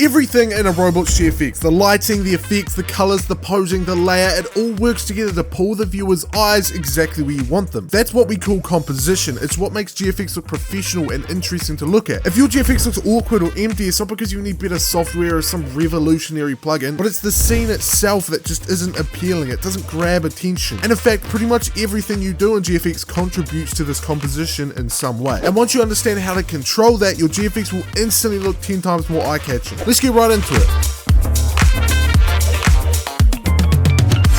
Everything in a Roblox GFX, the lighting, the effects, the colors, the posing, the layer, it all works together to pull the viewer's eyes exactly where you want them. That's what we call composition. It's what makes GFX look professional and interesting to look at. If your GFX looks awkward or empty, it's not because you need better software or some revolutionary plugin, but it's the scene itself that just isn't appealing. It doesn't grab attention. And in fact, pretty much everything you do in GFX contributes to this composition in some way. And once you understand how to control that, your GFX will instantly look 10 times more eye-catching. Let's get right into it.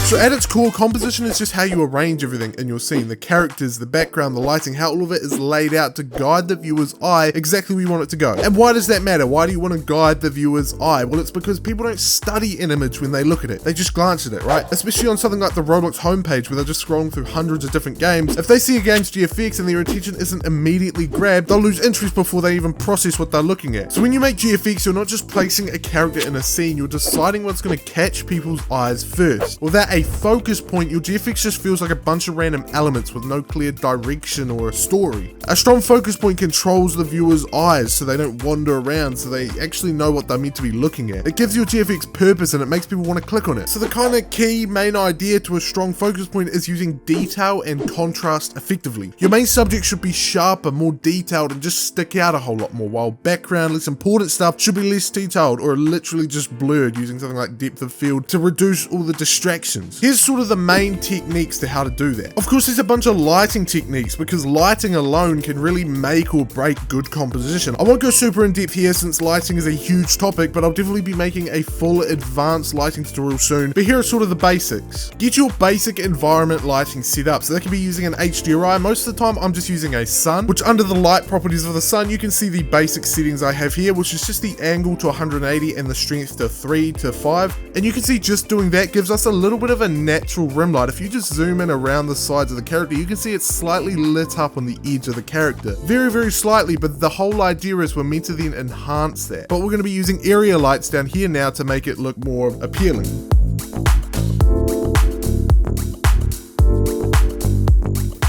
So at its core, composition is just how you arrange everything in your scene. The characters, the background, the lighting, how all of it is laid out to guide the viewer's eye exactly where you want it to go. And why does that matter? Why do you want to guide the viewer's eye? Well, it's because people don't study an image when they look at it. They just glance at it, right? Especially on something like the Roblox homepage where they're just scrolling through hundreds of different games. If they see a game's GFX and their attention isn't immediately grabbed, they'll lose interest before they even process what they're looking at. So when you make GFX, you're not just placing a character in a scene, you're deciding what's going to catch people's eyes first. Without a focus point, your GFX just feels like a bunch of random elements with no clear direction or a story. A strong focus point controls the viewer's eyes so they don't wander around, so they actually know what they're meant to be looking at. It gives your GFX purpose and it makes people want to click on it. So the kind of key main idea to a strong focus point is using detail and contrast effectively. Your main subject should be sharper, more detailed, and just stick out a whole lot more, while background, less important stuff should be less detailed or literally just blurred using something like depth of field to reduce all the distractions. Here's sort of the main techniques to how to do that. Of course, there's a bunch of lighting techniques because lighting alone can really make or break good composition. I won't go super in depth here since lighting is a huge topic, but I'll definitely be making a full advanced lighting tutorial soon. But here are sort of the basics. Get your basic environment lighting set up. So that can be using an HDRI. Most of the time I'm just using a sun, which under the light properties of the sun, you can see the basic settings I have here, which is just the angle to 180 and the strength to 3 to 5. And you can see just doing that gives us a little bit of a natural rim light. If you just zoom in around the sides of the character, you can see it's slightly lit up on the edge of the character. Very, very slightly, but the whole idea is we're meant to then enhance that. But we're going to be using area lights down here now to make it look more appealing.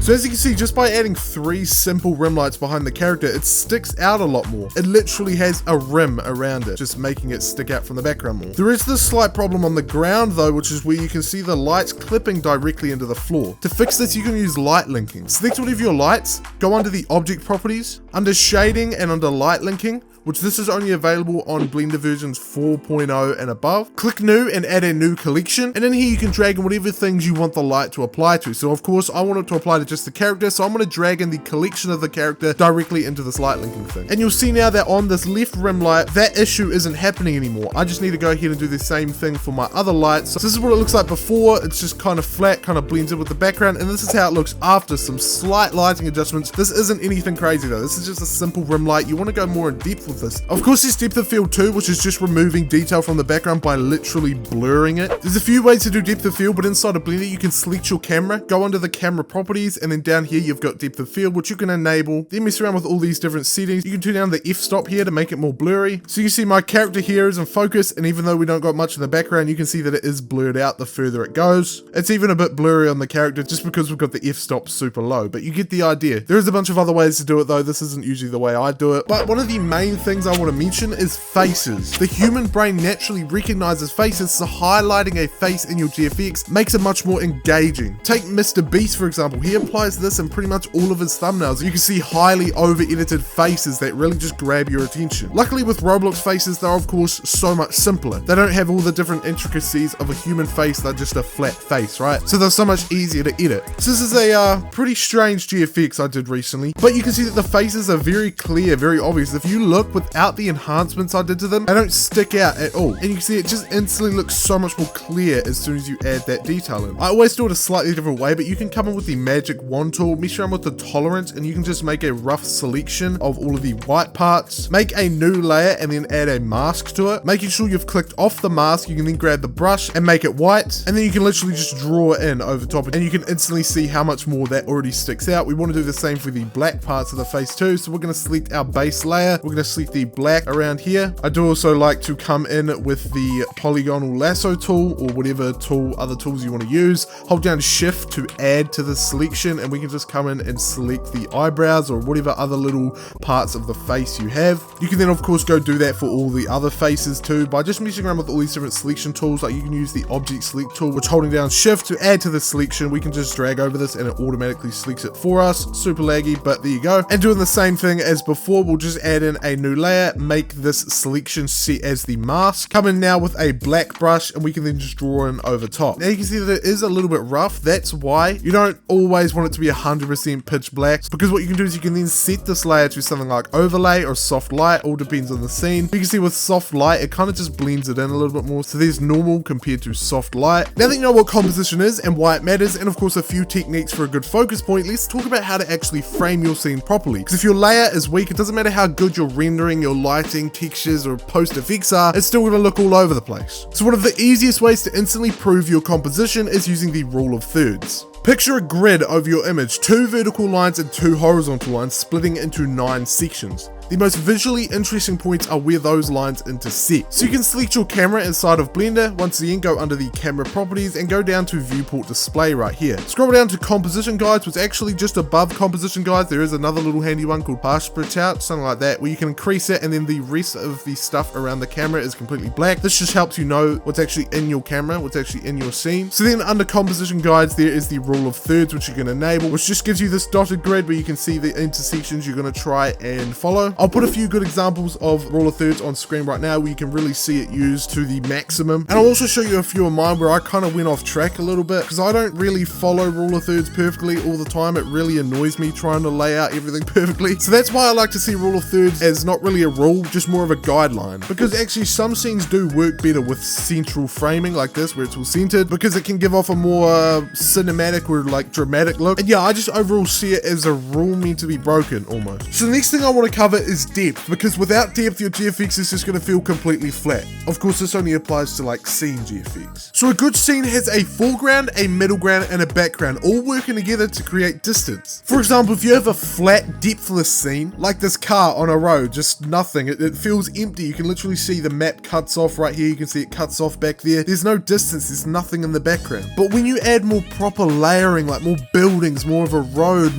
So as you can see, just by adding 3 simple rim lights behind the character, it sticks out a lot more. It literally has a rim around it, just making it stick out from the background more. There is this slight problem on the ground though, which is where you can see the lights clipping directly into the floor. To fix this, you can use light linking. Select one of your lights, go under the object properties, under shading and under light linking, which this is only available on Blender versions 4.0 and above. Click new and add a new collection, and in here you can drag in whatever things you want the light to apply to. So of course I want it to apply to just the character, so I'm going to drag in the collection of the character directly into this light linking thing. And you'll see now that on this left rim light, that issue isn't happening anymore. I just need to go ahead and do the same thing for my other lights. So this is what it looks like before. It's just kind of flat, kind of blends in with the background, and this is how it looks after some slight lighting adjustments. This isn't anything crazy though. This is just a simple rim light. You want to go more in depth with this. Of course, there's depth of field too, which is just removing detail from the background by literally blurring it. There's a few ways to do depth of field, but inside of Blender you can select your camera, go under the camera properties, and then down here you've got depth of field, which you can enable. Then mess around with all these different settings. You can turn down the f-stop here to make it more blurry. So you can see my character here is in focus, and even though we don't got much in the background, you can see that it is blurred out the further it goes. It's even a bit blurry on the character just because we've got the f-stop super low, but you get the idea. There is a bunch of other ways to do it though. This isn't usually the way I do it, but one of the main things I want to mention is faces. The human brain naturally recognizes faces, so highlighting a face in your GFX makes it much more engaging. Take Mr. Beast for example. He applies this in pretty much all of his thumbnails. You can see highly over-edited faces that really just grab your attention. Luckily with Roblox faces, they're of course so much simpler. They don't have all the different intricacies of a human face, they're just a flat face, right? So they're so much easier to edit. So this is a pretty strange GFX I did recently, but you can see that the faces are very clear, very obvious. If you look without the enhancements I did to them, they don't stick out at all. And you can see it just instantly looks so much more clear as soon as you add that detail in. I always do it a slightly different way, but you can come in with the magic wand tool, mess around with the tolerance, and you can just make a rough selection of all of the white parts, make a new layer, and then add a mask to it. Making sure you've clicked off the mask, you can then grab the brush and make it white, and then you can literally just draw it in over top, and you can instantly see how much more that already sticks out. We want to do the same for the black parts of the face too, so we're going to select our base layer, we're going to obviously the black around here. I do also like to come in with the polygonal lasso tool or whatever tool, other tools you want to use. Hold down shift to add to the selection, and we can just come in and select the eyebrows or whatever other little parts of the face you have. You can then of course go do that for all the other faces too by just messing around with all these different selection tools. Like you can use the object select tool, which holding down shift to add to the selection, we can just drag over this and it automatically selects it for us. Super laggy, but there you go. And doing the same thing as before, we'll just add in a new layer, make this selection set as the mask. Come in now with a black brush and we can then just draw in over top. Now you can see that it is a little bit rough. That's why you don't always want it to be 100% pitch black, because what you can do is you can then set this layer to something like overlay or soft light, all depends on the scene. You can see with soft light, it kind of just blends it in a little bit more. So there's normal compared to soft light. Now that you know what composition is and why it matters, and of course a few techniques for a good focus point, let's talk about how to actually frame your scene properly. Because if your layer is weak, it doesn't matter how good your rendering, your lighting, textures, or post effects are, it's still going to look all over the place. So one of the easiest ways to instantly prove your composition is using the rule of thirds. Picture a grid over your image, 2 vertical lines and 2 horizontal lines splitting into 9 sections. The most visually interesting points are where those lines intersect. So you can select your camera inside of Blender, once again go under the camera properties and go down to viewport display right here. Scroll down to composition guides, which actually just above composition guides there is another little handy one called harsh split out, something like that, where you can increase it and then the rest of the stuff around the camera is completely black. This just helps you know what's actually in your camera, what's actually in your scene. So then under composition guides there is the rule of thirds, which you can enable, which just gives you this dotted grid where you can see the intersections you're going to try and follow. I'll put a few good examples of rule of thirds on screen right now where you can really see it used to the maximum. And I'll also show you a few of mine where I kind of went off track a little bit because I don't really follow rule of thirds perfectly all the time. It really annoys me trying to lay out everything perfectly. So that's why I like to see rule of thirds as not really a rule, just more of a guideline. Because actually some scenes do work better with central framing like this where it's all centered, because it can give off a more cinematic or like dramatic look. And yeah, I just overall see it as a rule meant to be broken almost. So the next thing I want to cover is depth, because without depth your GFX is just going to feel completely flat. Of course this only applies to like scene GFX. So a good scene has a foreground, a middle ground and a background all working together to create distance. For example, if you have a flat depthless scene like this car on a road, just nothing, it feels empty. You can literally see the map cuts off right here, you can see it cuts off back there. There's no distance, there's nothing in the background. But when you add more proper layering, like more buildings, more of a road,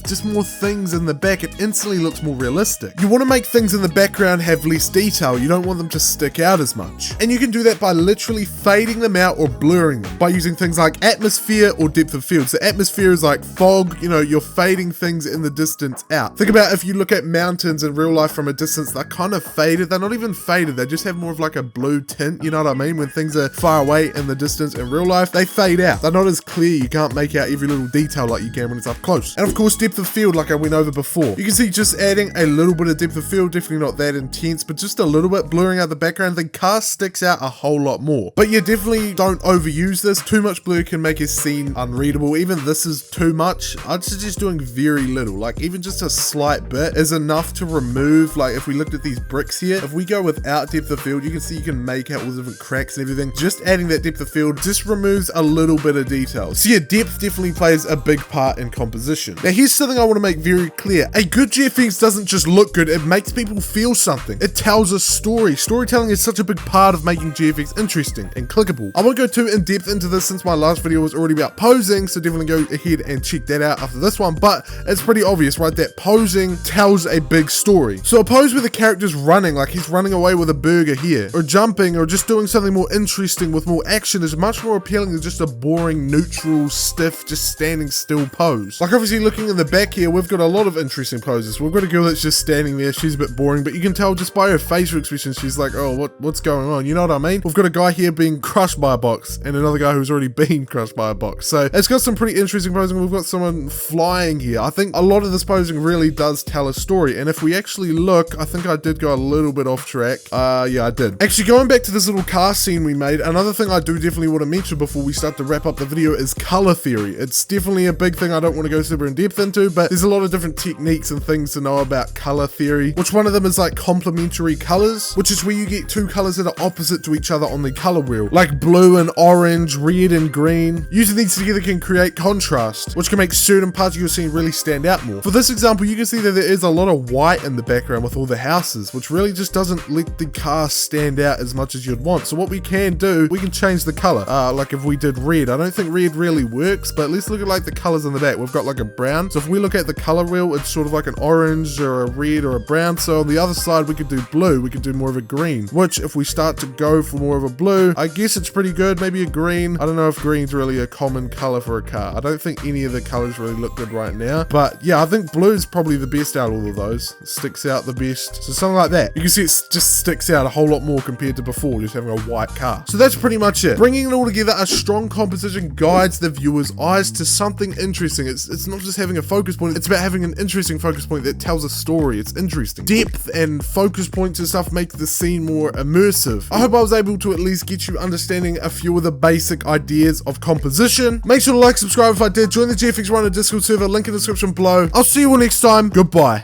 just more things in the back, it instantly looks more realistic. You want to make things in the background have less detail, you don't want them to stick out as much. And you can do that by literally fading them out or blurring them by using things like atmosphere or depth of field. So atmosphere is like fog, you know, you're fading things in the distance out. Think about if you look at mountains in real life from a distance, they're kind of faded. They're not even faded, they just have more of like a blue tint, you know what I mean? When things are far away in the distance in real life, they fade out. They're not as clear, you can't make out every little detail like you can when it's up close. And of course depth of field, like I went over before. You can see just adding a little bit of depth of field, definitely not that intense, but just a little bit, blurring out the background, the car sticks out a whole lot more. But yeah, definitely don't overuse this. Too much blur can make a scene unreadable. Even this is too much. I'd suggest doing very little, like even just a slight bit is enough to remove. Like if we looked at these bricks here, if we go without depth of field, you can see you can make out all the different cracks and everything. Just adding that depth of field just removes a little bit of detail. So yeah, depth definitely plays a big part in composition. Now here's something I want to make very clear. A good GFX doesn't just look good, it makes people feel something. It tells a story. Storytelling is such a big part of making GFX interesting and clickable. I won't go too in depth into this since my last video was already about posing, so definitely go ahead and check that out after this one, but it's pretty obvious, right, that posing tells a big story. So a pose where the character's running, like he's running away with a burger here, or jumping, or just doing something more interesting with more action is much more appealing than just a boring, neutral, stiff, just standing still pose. Like obviously looking in the back here, we've got a lot of interesting poses. We've got a girl that's just standing there, she's a bit boring, but you can tell just by her facial expression, she's like, oh, what's going on? You know what I mean? We've got a guy here being crushed by a box, and another guy who's already been crushed by a box. So it's got some pretty interesting posing. We've got someone flying here. I think a lot of this posing really does tell a story, and if we actually look, I think I did go a little bit off track. Yeah, I did. Actually, going back to this little car scene we made, another thing I do definitely want to mention before we start to wrap up the video is color theory. It's definitely a big thing I don't want to go super in depth into, but there's a lot of different techniques and things to know about color theory, which one of them is like complementary colors, which is where you get two colors that are opposite to each other on the color wheel, like blue and orange, red and green. Using these together can create contrast, which can make certain parts of your scene really stand out more. For this example, you can see that there is a lot of white in the background with all the houses, which really just doesn't let the car stand out as much as you'd want. So what we can do, we can change the color. Like if we did red, I don't think red really works, but let's look at like the colors in the back. We've got like a brown. So if we look at the color wheel, it's sort of like an orange or a red or a brown. So on the other side, we could do blue. We could do more of a green, which if we start to go for more of a blue, I guess it's pretty good. Maybe a green. I don't know if green's really a common color for a car. I don't think any of the colors really look good right now, but yeah, I think blue is probably the best out of all of those. It sticks out the best. So something like that. You can see it just sticks out a whole lot more compared to before, just having a white car. So that's pretty much it. Bringing it all together, a strong composition guides the viewer's eyes to something interesting. It's not just having a focus point, it's about having an interesting focus point that tells a story. It's interesting. Depth and focus points and stuff make the scene more immersive. I hope I was able to at least get you understanding a few of the basic ideas of composition. Make sure to like, subscribe if I did, join the GFXRhino Discord server, link in the description below. I'll see you all next time. Goodbye.